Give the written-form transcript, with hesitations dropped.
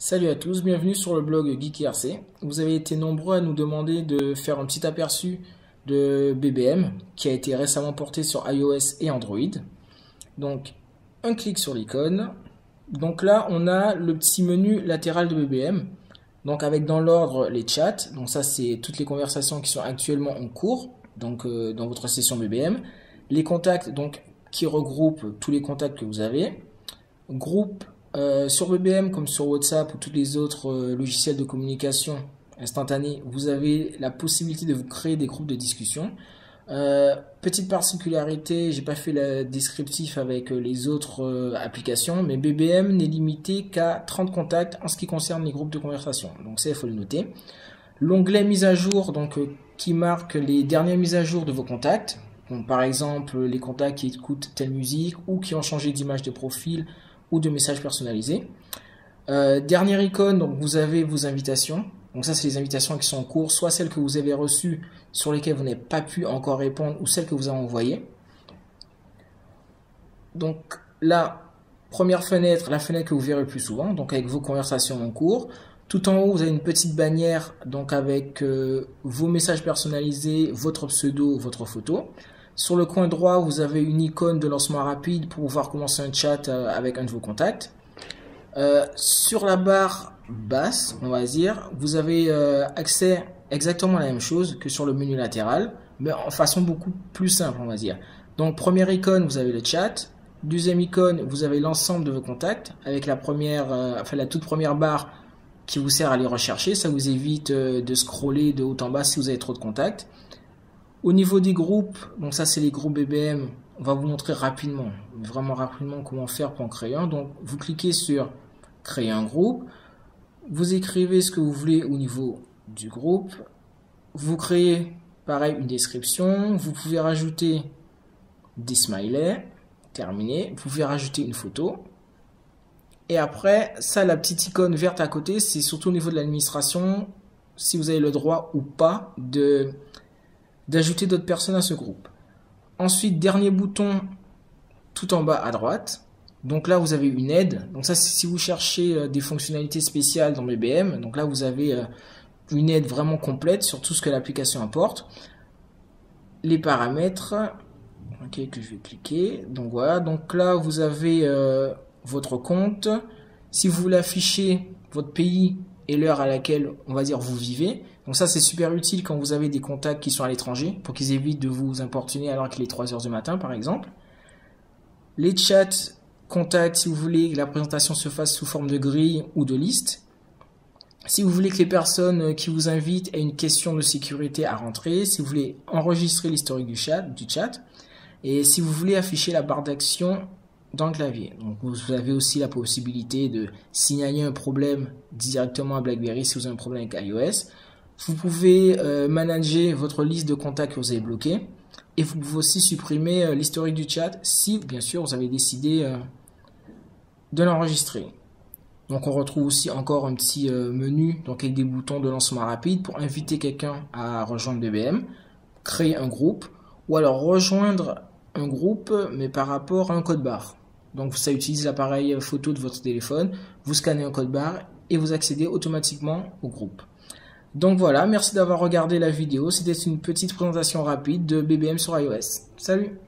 Salut à tous, bienvenue sur le blog Geek.rc. Vous avez été nombreux à nous demander de faire un petit aperçu de BBM qui a été récemment porté sur iOS et Android. Donc, un clic sur l'icône. Donc là, on a le petit menu latéral de BBM. Donc avec dans l'ordre les chats. Donc ça, c'est toutes les conversations qui sont actuellement en cours. Donc dans votre session BBM. Les contacts, donc qui regroupent tous les contacts que vous avez. Groupe sur BBM comme sur WhatsApp ou tous les autres logiciels de communication instantanée, vous avez la possibilité de vous créer des groupes de discussion. Petite particularité, j'ai pas fait le descriptif avec les autres applications, mais BBM n'est limité qu'à 30 contacts en ce qui concerne les groupes de conversation. Donc ça, il faut le noter. L'onglet mise à jour, donc qui marque les dernières mises à jour de vos contacts. Donc, par exemple, les contacts qui écoutent telle musique ou qui ont changé d'image de profil ou de messages personnalisés. Dernière icône, donc vous avez vos invitations. Donc ça, c'est les invitations qui sont en cours, soit celles que vous avez reçues sur lesquelles vous n'avez pas pu encore répondre ou celles que vous avez envoyées. Donc la première fenêtre, la fenêtre que vous verrez le plus souvent, donc avec vos conversations en cours. Tout en haut, vous avez une petite bannière donc avec vos messages personnalisés, votre pseudo, votre photo. Sur le coin droit, vous avez une icône de lancement rapide pour pouvoir commencer un chat avec un de vos contacts. Sur la barre basse, on va dire, vous avez accès exactement à la même chose que sur le menu latéral, mais en façon beaucoup plus simple, on va dire. Donc, première icône, vous avez le chat. Deuxième icône, vous avez l'ensemble de vos contacts avec la toute première barre qui vous sert à les rechercher. Ça vous évite de scroller de haut en bas si vous avez trop de contacts. Au niveau des groupes, donc ça c'est les groupes BBM, on va vous montrer rapidement, vraiment rapidement comment faire pour en créer un. Donc vous cliquez sur créer un groupe, vous écrivez ce que vous voulez au niveau du groupe, vous créez pareil une description, vous pouvez rajouter des smileys, terminé, vous pouvez rajouter une photo. Et après, ça, la petite icône verte à côté, c'est surtout au niveau de l'administration, si vous avez le droit ou pas d'ajouter d'autres personnes à ce groupe. Ensuite, dernier bouton tout en bas à droite. Donc là, vous avez une aide. Donc ça, c'est si vous cherchez des fonctionnalités spéciales dans BBM. Donc là, vous avez une aide vraiment complète sur tout ce que l'application apporte. Les paramètres, ok, que je vais cliquer. Donc voilà, donc là, vous avez votre compte. Si vous voulez afficher votre pays et l'heure à laquelle, on va dire, vous vivez. Donc ça, c'est super utile quand vous avez des contacts qui sont à l'étranger pour qu'ils évitent de vous importuner alors qu'il est 3 heures du matin, par exemple. Les chats, contacts, si vous voulez que la présentation se fasse sous forme de grille ou de liste. Si vous voulez que les personnes qui vous invitent aient une question de sécurité à rentrer. Si vous voulez enregistrer l'historique du chat. Et si vous voulez afficher la barre d'action dans le clavier. Donc vous avez aussi la possibilité de signaler un problème directement à BlackBerry si vous avez un problème avec iOS. Vous pouvez manager votre liste de contacts que vous avez bloqués. Et vous pouvez aussi supprimer l'historique du chat si, bien sûr, vous avez décidé de l'enregistrer. Donc on retrouve aussi encore un petit menu donc avec des boutons de lancement rapide pour inviter quelqu'un à rejoindre BBM, créer un groupe, ou alors rejoindre un groupe mais par rapport à un code barre. Donc ça utilise l'appareil photo de votre téléphone, vous scannez un code barre et vous accédez automatiquement au groupe. Donc voilà, merci d'avoir regardé la vidéo. C'était une petite présentation rapide de BBM sur iOS. Salut!